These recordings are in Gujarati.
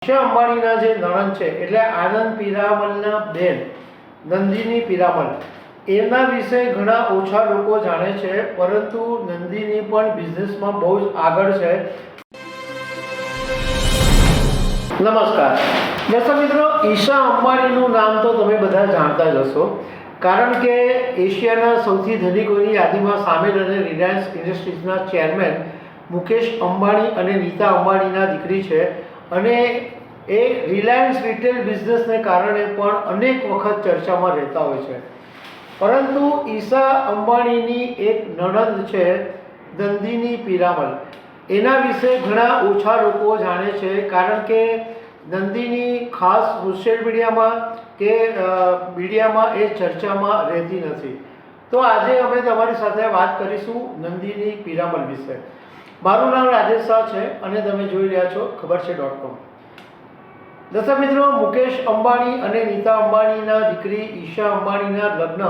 ઈશા અંબાણીના જે નણંદ છે એટલે આનંદ પિરામલના બેન નંદિની પિરામલ, એમના વિશે ઘણા ઓછા લોકો જાણે છે, પરંતુ નંદિની પણ બિઝનેસમાં બહુ જ આગળ છે. નમસ્કાર દર્શક મિત્રો, ઈશા અંબાણીનું નામ તો તમે બધા જાણતા જ હશો, કારણ કે એશિયાના સૌથી ધનિકોની યાદીમાં સામેલ અને રિલાયન્સ ઇન્ડસ્ટ્રીઝના ચેરમેન મુકેશ અંબાણી અને નીતા અંબાણીના દીકરી છે. અને એ રિલાયન્સ રિટેલ બિઝનેસને કારણે પણ અનેક વખત ચર્ચામાં રહેતા હોય છે. પરંતુ ઈશા અંબાણીની એક નણંદ છે નંદિની પિરામલ, એના વિશે ઘણા ઓછા લોકો જાણે છે, કારણ કે નંદિની ખાસ સોશિયલ મીડિયામાં એ ચર્ચામાં રહેતી નથી. તો આજે અમે તમારી સાથે વાત કરીશું નંદિની પિરામલ વિશે. મારું નામ રાજેશ શાહ છે અને તમે જોઈ રહ્યા છો ખબરછે.com. દર્શક મિત્રો, મુકેશ અંબાણી અને નીતા અંબાણીના દીકરી ઈશા અંબાણીના લગ્ન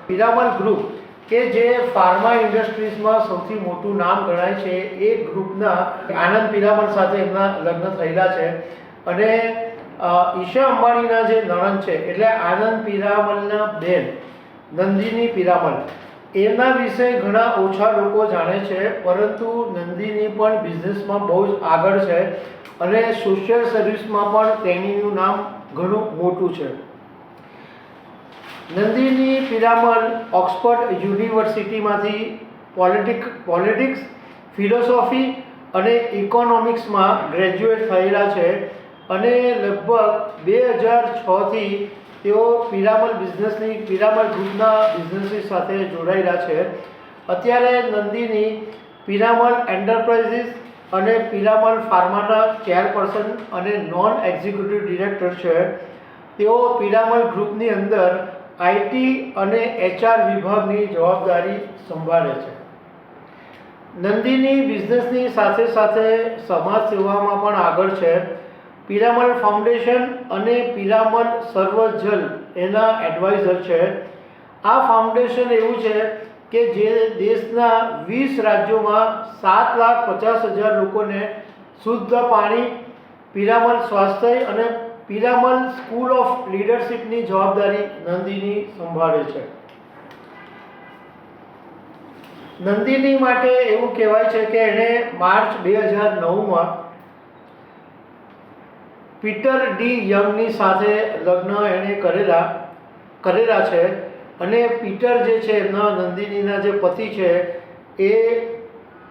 પિરામલ ગ્રુપ, કે જે ફાર્મા ઇન્ડસ્ટ્રીઝમાં સૌથી મોટું નામ ગણાય છે, એ ગ્રુપના આનંદ પિરામલ સાથે એમના લગ્ન થયેલા છે. અને ઈશા અંબાણીના જે નણંદ છે એટલે આનંદ પિરામલના બેન નંદિની પિરામલ, એમના વિશે ઘણા ઓછા લોકો જાણે છે, પરંતુ નંદિની પણ બિઝનેસમાં બહુ જ આગળ છે અને સોશિયલ સર્વિસમાં પણ તેણીનું નામ ઘણું મોટું છે. નંદિની પિરામલ ઓક્સફર્ડ યુનિવર્સિટીમાંથી પોલિટિક્સ, ફિલોસોફી અને ઇકોનોમિક્સમાં ગ્રેજ્યુએટ થયેલા છે અને લગભગ 2006થી તેઓ પિરામલ ગ્રુપના બિઝનેસની સાથે જોડાયેલા છે. અત્યારે નંદિની પિરામલ એન્ટરપ્રાઇઝિસ અને પિરામલ ફાર્માના ચેરપર્સન અને નોન એક્ઝિક્યુટિવ ડિરેક્ટર છે. તેઓ પિરામલ ગ્રુપની અંદર આઈટી અને HR વિભાગની જવાબદારી સંભાળે છે. નંદિની બિઝનેસની સાથે સાથે સમાજ સેવામાં પણ આગળ છે. પિરામલ ફાઉન્ડેશન અને પિરામલ સર્વજલ એના એડવાઇઝર છે. આ ફાઉન્ડેશન એવું છે કે જે દેશના 20 રાજ્યોમાં 7,50,000 લોકોને શુદ્ધ પાણી, પિરામલ સ્વાસ્થ્ય અને પિરામલ સ્કૂલ ઓફ લીડરશિપની જવાબદારી નંદિની સંભાળે છે. નંદિની માટે એવું કહેવાય છે કે એણે માર્ચ 2009માં પીટર ડી યંગની સાથે લગ્ન એણે કરેલા છે. અને પીટર જે છે એમના નંદિનીના જે પતિ છે એ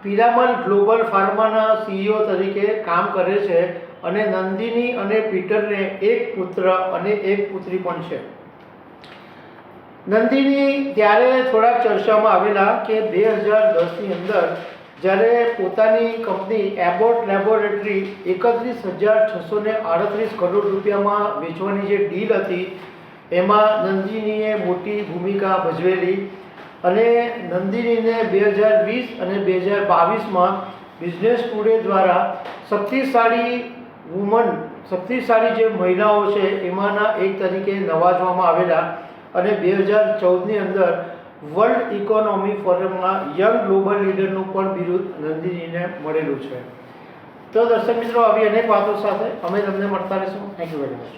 પિરામલ ગ્લોબલ ફાર્માના CEO તરીકે કામ કરે છે. અને નંદિની અને પીટરને એક પુત્ર અને એક પુત્રી પણ છે. નંદિની ત્યારે થોડાક ચર્ચામાં આવેલા કે 2010ની અંદર જ્યારે પોતાની કંપની એબોટ લેબોરેટરી 31,638 કરોડ રૂપિયામાં વેચવાની જે ડીલ હતી, એમાં નંદિનીએ મોટી ભૂમિકા ભજવેલી. અને નંદિનીને 2020 અને 2022માં બિઝનેસ ટુડે દ્વારા શક્તિશાળી જે મહિલાઓ છે એમાંના એક તરીકે નવાજવામાં આવેલા. અને 2014ની અંદર વર્લ્ડ ઇકોનોમી ફોરમના યંગ ગ્લોબલ લીડરનું પણ બિરુદ નંદિનીને મળેલું છે. તો દર્શક મિત્રો, આવી અનેક વાતો સાથે અમે તમને મળતા રહીશું. Thank you very much.